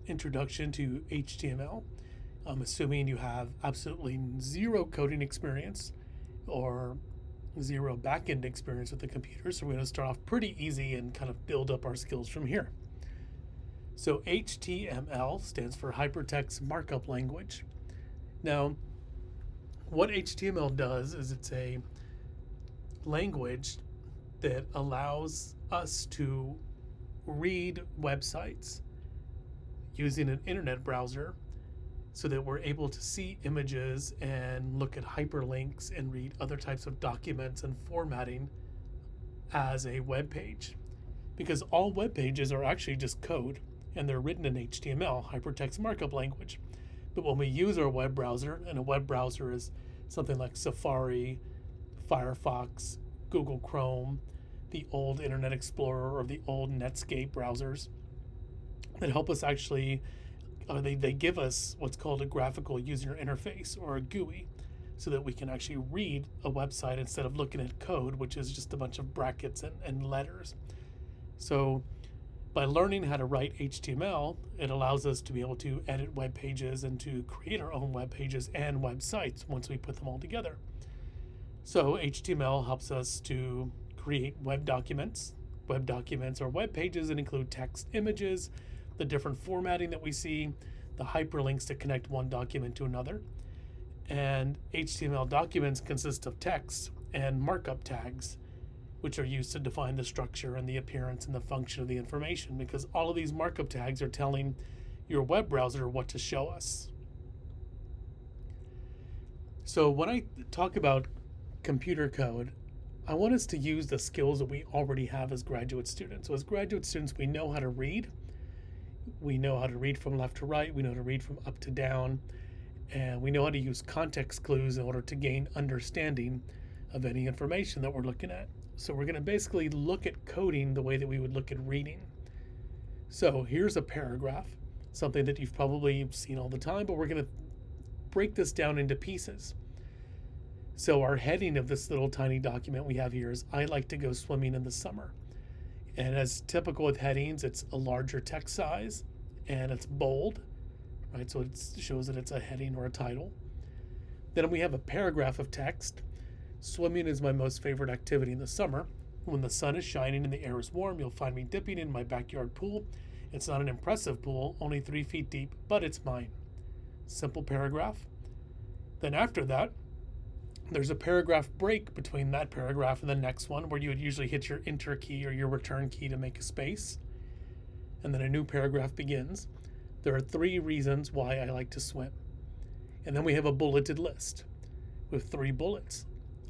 introduction to HTML. I'm assuming you have absolutely zero coding experience or zero backend experience with the computer. So we're going to start off pretty easy and kind of build up our skills from here. So HTML stands for Hypertext Markup Language. Now, what HTML does is it's a language that allows us to read websites using an internet browser so that we're able to see images and look at hyperlinks and read other types of documents and formatting as a web page. Because all web pages are actually just code and they're written in HTML, Hypertext Markup Language. But when we use our web browser, and a web browser is something like Safari, Firefox, Google Chrome, the old Internet Explorer, or the old Netscape browsers that help us actually, they give us what's called a graphical user interface, or a GUI, so that we can actually read a website instead of looking at code, which is just a bunch of brackets and letters. So by learning how to write HTML, it allows us to be able to edit web pages and to create our own web pages and websites once we put them all together. So HTML helps us to create web documents. Web documents are web pages that include text, images, the different formatting that we see, the hyperlinks to connect one document to another. And HTML documents consist of text and markup tags, which are used to define the structure and the appearance and the function of the information, because all of these markup tags are telling your web browser what to show us. So when I talk about computer code, I want us to use the skills that we already have as graduate students. So as graduate students, we know how to read. We know how to read from left to right. We know how to read from up to down. And we know how to use context clues in order to gain understanding of any information that we're looking at. So we're going to basically look at coding the way that we would look at reading. So here's a paragraph, something that you've probably seen all the time, but we're going to break this down into pieces. So our heading of this little tiny document we have here is, I like to go swimming in the summer. And as typical with headings, it's a larger text size and it's bold, right? So it shows that it's a heading or a title. Then we have a paragraph of text. Swimming is my most favorite activity in the summer. When the sun is shining and the air is warm, you'll find me dipping in my backyard pool. It's not an impressive pool, only 3 feet deep, but it's mine. Simple paragraph. Then after that, there's a paragraph break between that paragraph and the next one, where you would usually hit your enter key or your return key to make a space. And then a new paragraph begins. There are 3 reasons why I like to swim. And then we have a bulleted list with 3 bullets.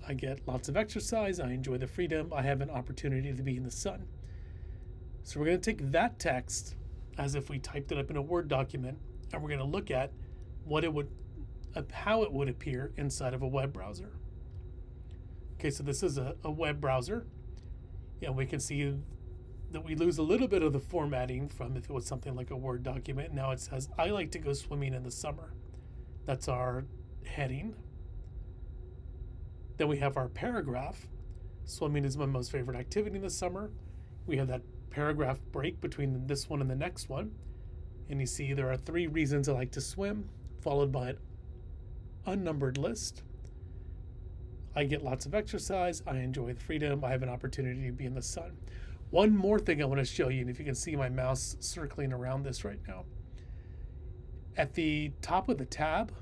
I get lots of exercise, I enjoy the freedom, I have an opportunity to be in the sun. So we're going to take that text as if we typed it up in a Word document, and we're going to look at how it would appear inside of a web browser. Okay, so this is a web browser. Yeah, we can see that we lose a little bit of the formatting from if it was something like a Word document. Now it says, I like to go swimming in the summer. That's our heading. Then we have our paragraph. Swimming is my most favorite activity in the summer. We have that paragraph break between this one and the next one. And you see there are 3 reasons I like to swim, followed by an unnumbered list. I get lots of exercise. I enjoy the freedom. I have an opportunity to be in the sun. One more thing I want to show you, and if you can see my mouse circling around this right now. At the top of the tab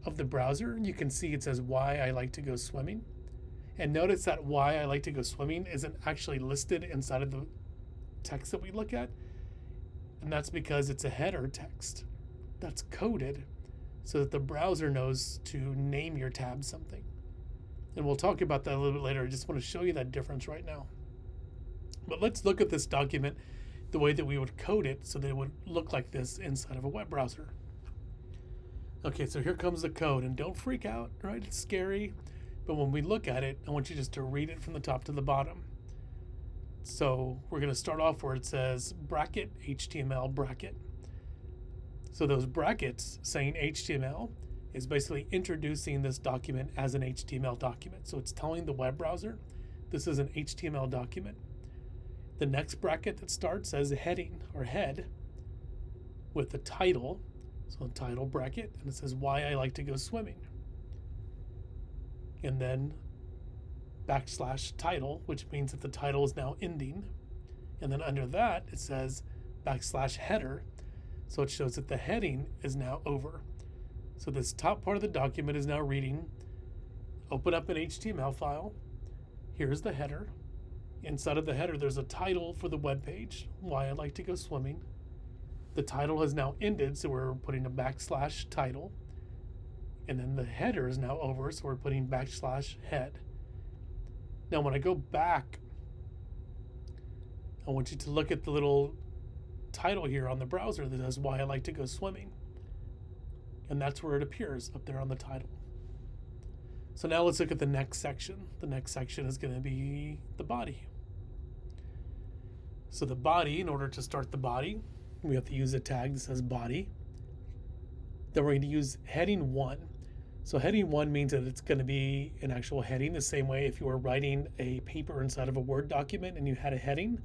of the browser, you can see it says why I like to go swimming. And notice that why I like to go swimming isn't actually listed inside of the text that we look at. And that's because it's a header text that's coded so that the browser knows to name your tab something. And we'll talk about that a little bit later. I just want to show you that difference right now. But let's look at this document the way that we would code it so that it would look like this inside of a web browser. Okay, so here comes the code, and don't freak out, right? It's scary, but when we look at it, I want you just to read it from the top to the bottom. So we're going to start off where it says bracket, HTML bracket. So those brackets saying HTML is basically introducing this document as an HTML document. So it's telling the web browser this is an HTML document. The next bracket that starts says heading or head. with the title, so the title bracket, and it says why I like to go swimming. And then backslash title, which means that the title is now ending. And then under that, it says backslash header, so it shows that the heading is now over. So this top part of the document is now reading. Open up an HTML file. Here's the header. Inside of the header, there's a title for the web page, why I like to go swimming. The title has now ended, so we're putting a backslash title. And then the header is now over, so we're putting backslash head. Now, when I go back, I want you to look at the little title here on the browser that says why I like to go swimming. And that's where it appears, up there on the title. So now let's look at the next section. The next section is going to be the body. So the body, in order to start the body, we have to use a tag that says body. Then we're going to use heading 1. So heading 1 means that it's going to be an actual heading, the same way if you were writing a paper inside of a Word document and you had a heading.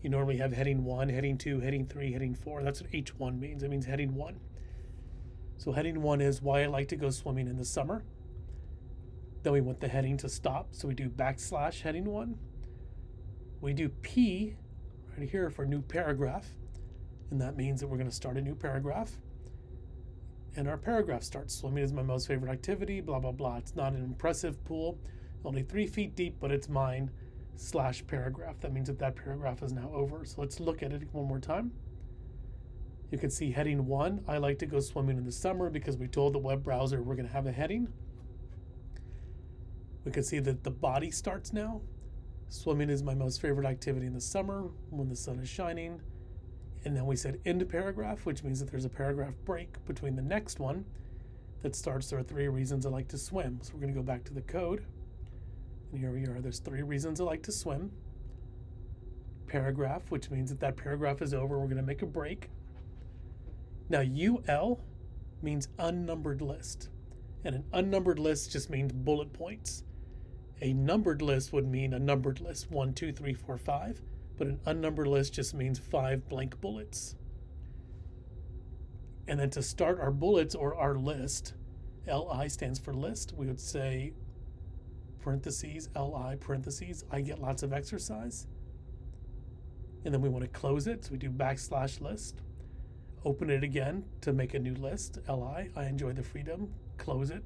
You normally have heading 1, heading 2, heading 3, heading 4. That's what H1 means. It means heading 1. So heading 1 is why I like to go swimming in the summer. Then we want the heading to stop, so we do backslash heading 1. We do P right here for new paragraph, and that means that we're going to start a new paragraph. And our paragraph starts, swimming is my most favorite activity, blah, blah, blah. It's not an impressive pool, only 3 feet deep, but it's mine, / paragraph. That means that that paragraph is now over. So let's look at it one more time. You can see heading 1, I like to go swimming in the summer because we told the web browser we're going to have a heading. We can see that the body starts now. Swimming is my most favorite activity in the summer when the sun is shining. And then we said end paragraph, which means that there's a paragraph break between the next one that starts, there are 3 reasons I like to swim. So we're going to go back to the code. And here we are. There's 3 reasons I like to swim. Paragraph, which means that that paragraph is over. We're going to make a break. Now UL means unnumbered list. And an unnumbered list just means bullet points. A numbered list would mean a numbered list, 1, 2, 3, 4, 5. But an unnumbered list just means 5 blank bullets. And then to start our bullets or our list, LI stands for list. We would say parentheses, LI, parentheses, I get lots of exercise. And then we want to close it, so we do backslash list. Open it again to make a new list, LI, I enjoy the freedom, close it.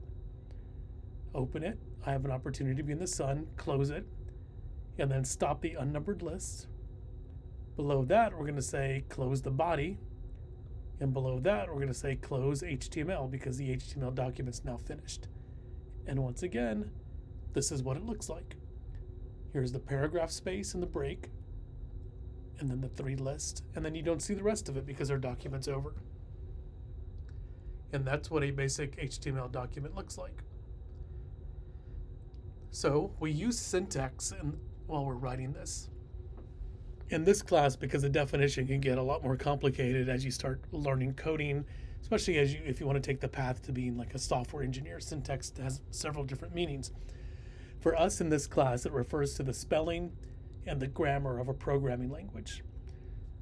Open it, I have an opportunity to be in the sun, close it. And then stop the unnumbered list. Below that, we're going to say close the body. And below that, we're going to say close HTML because the HTML document's now finished. And once again, this is what it looks like. Here's the paragraph space and the break. And then the 3 list. And then you don't see the rest of it because our document's over. And that's what a basic HTML document looks like. So we use syntax while we're writing this. In this class, because the definition can get a lot more complicated as you start learning coding, especially if you want to take the path to being like a software engineer. Syntax has several different meanings. For us in this class, it refers to the spelling and the grammar of a programming language.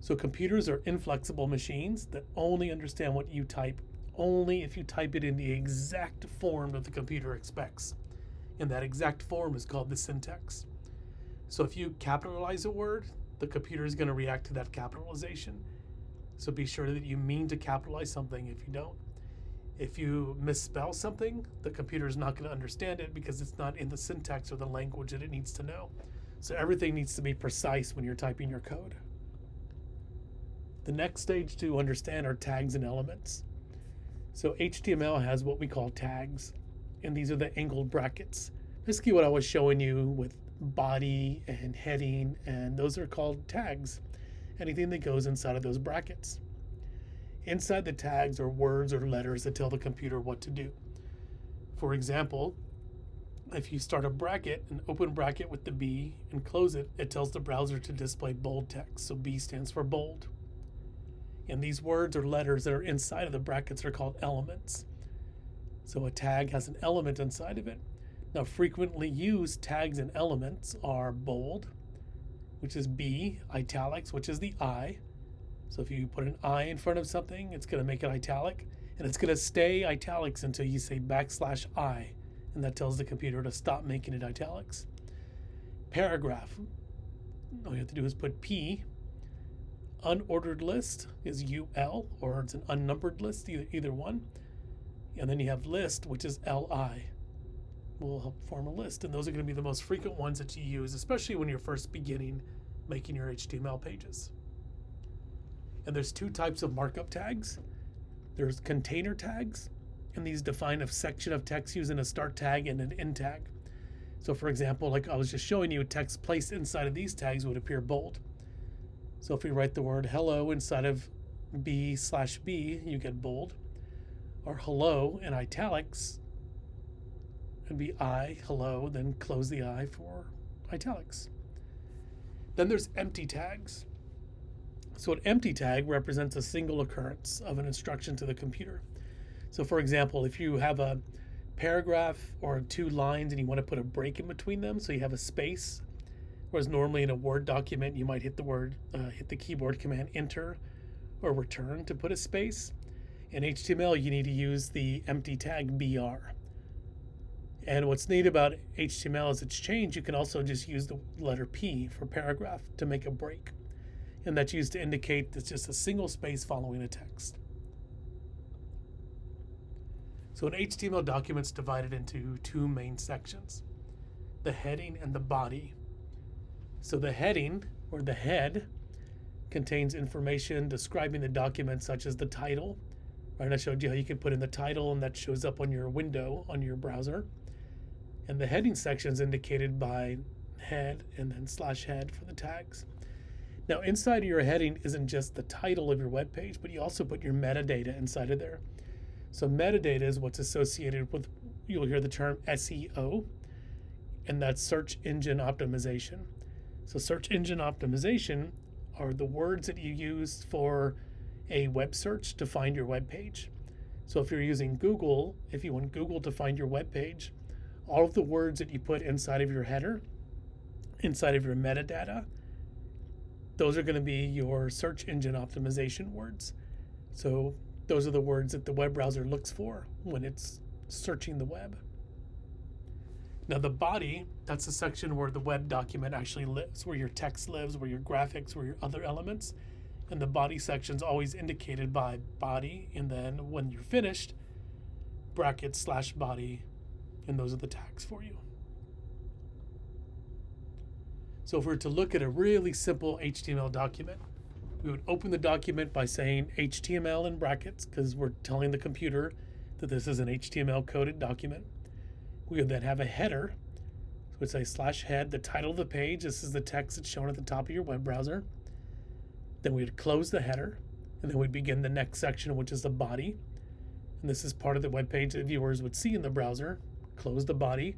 So computers are inflexible machines that only understand what you type, only if you type it in the exact form that the computer expects. And that exact form is called the syntax. So if you capitalize a word, the computer is going to react to that capitalization. So be sure that you mean to capitalize something if you don't. If you misspell something, the computer is not going to understand it because it's not in the syntax or the language that it needs to know. So everything needs to be precise when you're typing your code. The next stage to understand are tags and elements. So HTML has what we call tags, and these are the angled brackets. Basically what I was showing you with body and heading, and those are called tags. Anything that goes inside of those brackets. Inside the tags are words or letters that tell the computer what to do. For example, if you start a bracket, an open bracket with the B, and close it, it tells the browser to display bold text. So B stands for bold. And these words or letters that are inside of the brackets are called elements. So a tag has an element inside of it. Now, frequently used tags and elements are bold, which is B, italics, which is the I. So if you put an I in front of something, it's going to make it italic, and it's going to stay italics until you say \I, and that tells the computer to stop making it italics. Paragraph, all you have to do is put P. Unordered list is UL, or it's an unnumbered list, either one. And then you have list, which is LI. Will help form a list, and those are going to be the most frequent ones that you use, especially when you're first beginning making your HTML pages. And there's two types of markup tags. There's container tags, and these define a section of text using a start tag and an end tag. So for example, like I was just showing you, text placed inside of these tags would appear bold. So if we write the word hello inside of B/B, you get bold. Or hello in italics, it'd be I, hello, then close the I for italics. Then there's empty tags. So an empty tag represents a single occurrence of an instruction to the computer. So for example, if you have a paragraph or two lines and you want to put a break in between them, so you have a space, whereas normally in a Word document you might hit the keyboard command enter or return to put a space. In HTML you need to use the empty tag BR. And what's neat about HTML is it's changed. You can also just use the letter P for paragraph to make a break. And that's used to indicate that's just a single space following a text. So an HTML document's divided into two main sections, the heading and the body. So the heading, or the head, contains information describing the document, such as the title. Right, I showed you how you can put in the title and that shows up on your window on your browser. And the heading section is indicated by head and then /head for the tags. Now inside of your heading isn't just the title of your web page, but you also put your metadata inside of there. So metadata is what's associated with, you'll hear the term SEO, and that's search engine optimization. So search engine optimization are the words that you use for a web search to find your web page. So if you're using Google, if you want Google to find your web page, all of the words that you put inside of your header, inside of your metadata, those are going to be your search engine optimization words. So those are the words that the web browser looks for when it's searching the web. Now the body, that's the section where the web document actually lives, where your text lives, where your graphics, where your other elements. And the body section is always indicated by body, and then when you're finished, brackets /body, and those are the tags for you. So if we were to look at a really simple HTML document, we would open the document by saying HTML in brackets, because we're telling the computer that this is an HTML coded document. We would then have a header, so we'd say /head, the title of the page. This is the text that's shown at the top of your web browser. Then we'd close the header, and then we'd begin the next section, which is the body. And this is part of the web page that viewers would see in the browser. Close the body,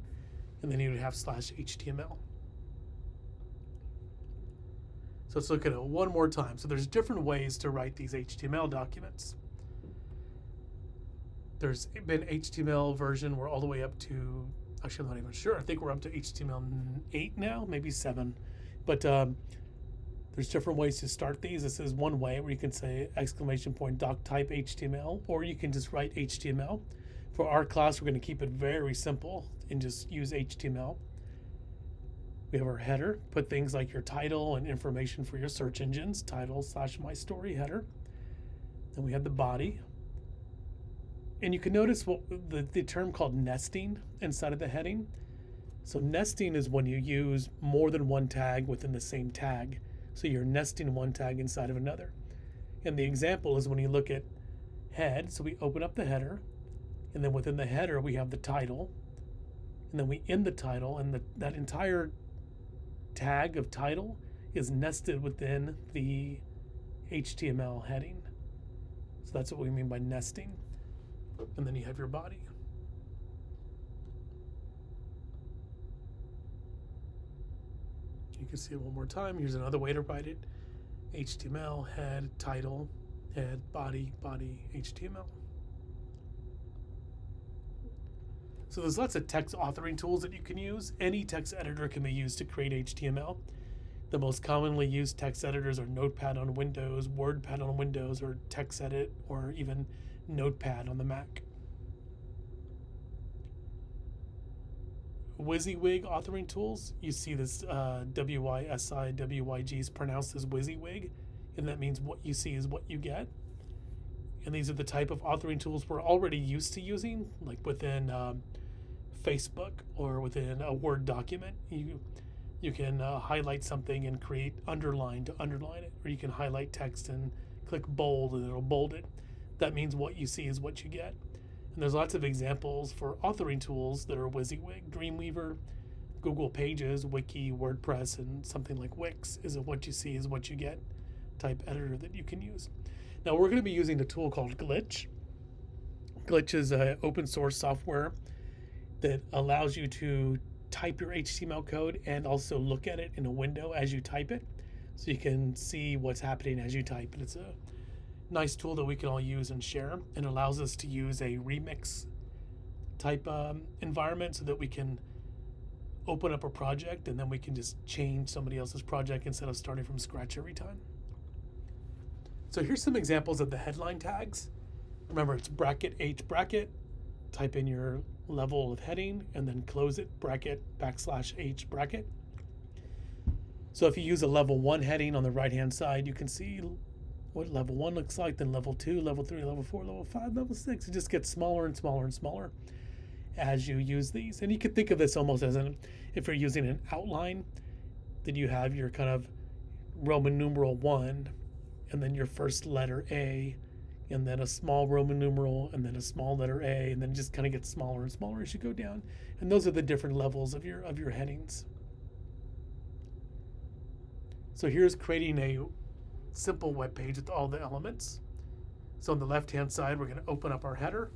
and then you would have /HTML. So let's look at it one more time. So there's different ways to write these HTML documents. There's been HTML version, we're all the way up to, actually I'm not even sure, I think we're up to HTML8 now, maybe 7. But there's different ways to start these. This is one way where you can say !doc type HTML, or you can just write HTML. For our class, we're going to keep it very simple and just use HTML. We have our header, put things like your title and information for your search engines, title /my story header. Then we have the body. And you can notice what the term called nesting inside of the heading. So nesting is when you use more than one tag within the same tag. So you're nesting one tag inside of another. And the example is when you look at head, so we open up the header, and then within the header we have the title, and then we end the title, and that entire tag of title is nested within the HTML heading. So that's what we mean by nesting. And then you have your body. You can see it one more time. Here's another way to write it. HTML, head, title, head, body, body, HTML. So there's lots of text authoring tools that you can use. Any text editor can be used to create HTML. The most commonly used text editors are Notepad on Windows, WordPad on Windows, or TextEdit, or even Notepad on the Mac. WYSIWYG authoring tools. You see this WYSIWYG is pronounced as WYSIWYG, and that means what you see is what you get. And these are the type of authoring tools we're already used to using, like within Facebook or within a Word document. You can highlight something and create underline to underline it, or you can highlight text and click bold and it'll bold it. That means what you see is what you get. And there's lots of examples for authoring tools that are WYSIWYG. Dreamweaver, Google Pages, Wiki, WordPress, and something like Wix is a what you see is what you get type editor that you can use. Now we're going to be using a tool called Glitch. Glitch is an open source software that allows you to type your HTML code and also look at it in a window as you type it, so you can see what's happening as you type. And it's a nice tool that we can all use and share, and allows us to use a remix type environment so that we can open up a project and then we can just change somebody else's project instead of starting from scratch every time. So here's some examples of the headline tags. Remember, it's bracket H bracket, type in your level of heading, and then close it, bracket \H bracket. So if you use a level 1 heading on the right hand side, you can see what level 1 looks like, then level 2, level 3, level 4, level 5, level 6. It just gets smaller and smaller and smaller as you use these. And you can think of this almost as if you're using an outline, then you have your kind of Roman numeral 1, and then your first letter A, and then a small Roman numeral, and then a small letter A, and then it just kind of gets smaller and smaller as you go down. And those are the different levels of your headings. So here's creating a simple web page with all the elements. So on the left-hand side, we're going to open up our header.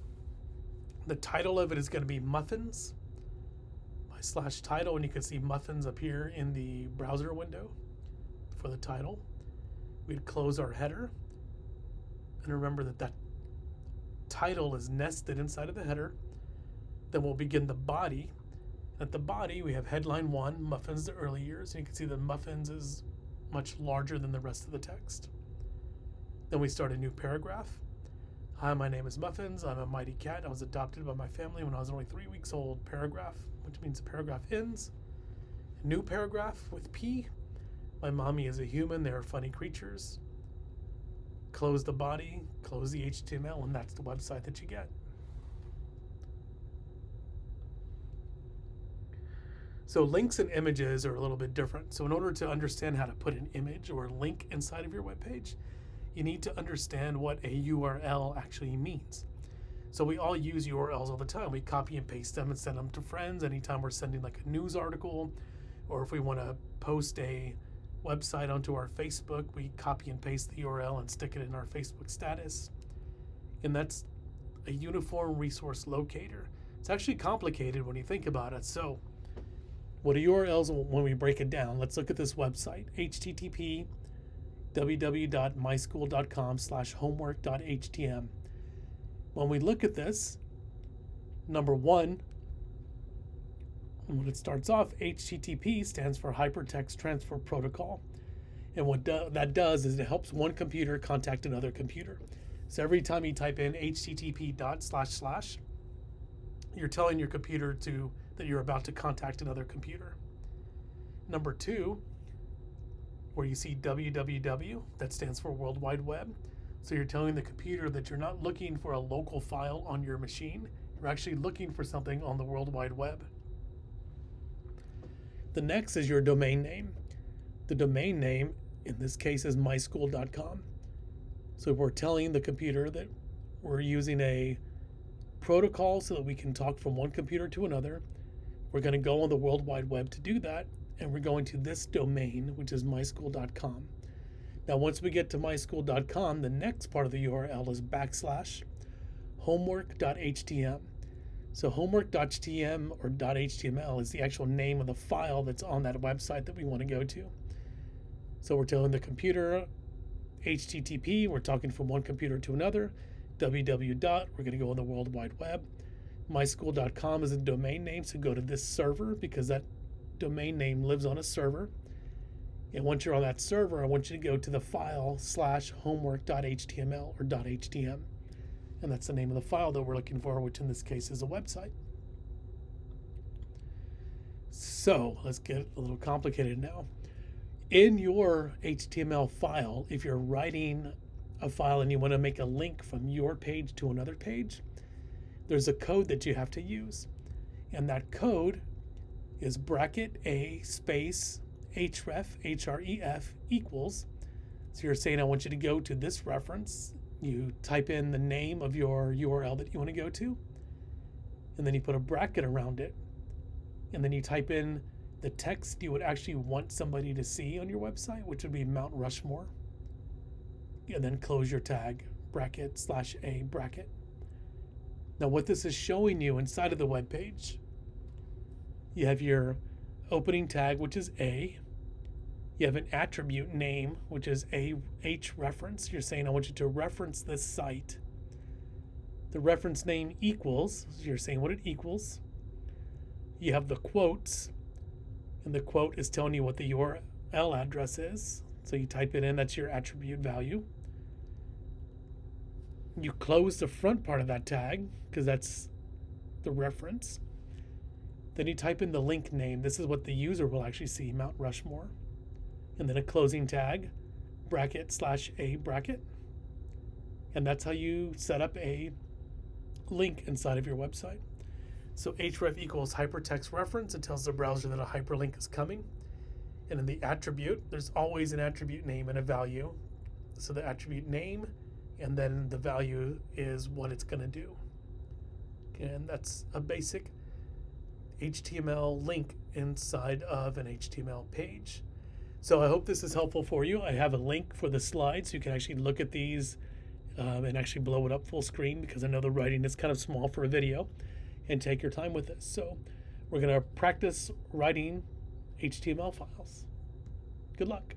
The title of it is going to be Muffins by /title, and you can see Muffins up here in the browser window for the title. We'd close our header. And remember that title is nested inside of the header. Then we'll begin the body. At the body, we have headline 1, Muffins the early years. And you can see that Muffins is much larger than the rest of the text. Then we start a new paragraph. Hi, my name is Muffins. I'm a mighty cat. I was adopted by my family when I was only 3 weeks old. Paragraph, which means the paragraph ends. A new paragraph with P. My mommy is a human. They are funny creatures. Close the body, close the HTML, and that's the website that you get. So links and images are a little bit different. So in order to understand how to put an image or a link inside of your web page, you need to understand what a URL actually means. So we all use URLs all the time. We copy and paste them and send them to friends anytime we're sending like a news article, or if we want to post a website onto our Facebook, we copy and paste the URL and stick it in our Facebook status. And that's a uniform resource locator. It's actually complicated when you think about it. So what are URLs when we break it down? Let's look at this website, http www.myschool.com/homework.htm. When we look at this, number 1, when it starts off, HTTP stands for Hypertext Transfer Protocol. And what that does is it helps one computer contact another computer. So every time you type in http:// you're telling your computer that you're about to contact another computer. Number 2, where you see www, that stands for World Wide Web. So you're telling the computer that you're not looking for a local file on your machine. You're actually looking for something on the World Wide Web. The next is your domain name. The domain name, in this case, is myschool.com. So we're telling the computer that we're using a protocol so that we can talk from one computer to another. We're going to go on the World Wide Web to do that, and we're going to this domain, which is myschool.com. Now, once we get to myschool.com, the next part of the URL is /homework.htm. So homework.htm or .html is the actual name of the file that's on that website that we want to go to. So we're telling the computer HTTP, we're talking from one computer to another. www. We're going to go on the World Wide Web. myschool.com is a domain name, so go to this server because that domain name lives on a server. And once you're on that server, I want you to go to the file /homework.html or .htm. And that's the name of the file that we're looking for, which in this case is a website. So let's get a little complicated now. In your HTML file, if you're writing a file and you want to make a link from your page to another page, there's a code that you have to use. And that code is bracket A space href, href equals. So you're saying, I want you to go to this reference. You type in the name of your URL that you want to go to, and then you put a bracket around it. And then you type in the text you would actually want somebody to see on your website, which would be Mount Rushmore. And then close your tag, bracket /a bracket. Now what this is showing you inside of the web page, you have your opening tag, which is A. You have an attribute name, which is a href. You're saying, I want you to reference this site. The reference name equals, so you're saying what it equals. You have the quotes, and the quote is telling you what the URL address is. So you type it in, that's your attribute value. You close the front part of that tag, because that's the reference. Then you type in the link name. This is what the user will actually see, Mount Rushmore. And then a closing tag, bracket /a bracket. And that's how you set up a link inside of your website. So href equals hypertext reference. It tells the browser that a hyperlink is coming. And in the attribute, there's always an attribute name and a value. So the attribute name, and then the value is what it's going to do. And that's a basic HTML link inside of an HTML page. So I hope this is helpful for you. I have a link for the slides. You can actually look at these and actually blow it up full screen, because I know the writing is kind of small for a video, and take your time with this. So we're going to practice writing HTML files. Good luck.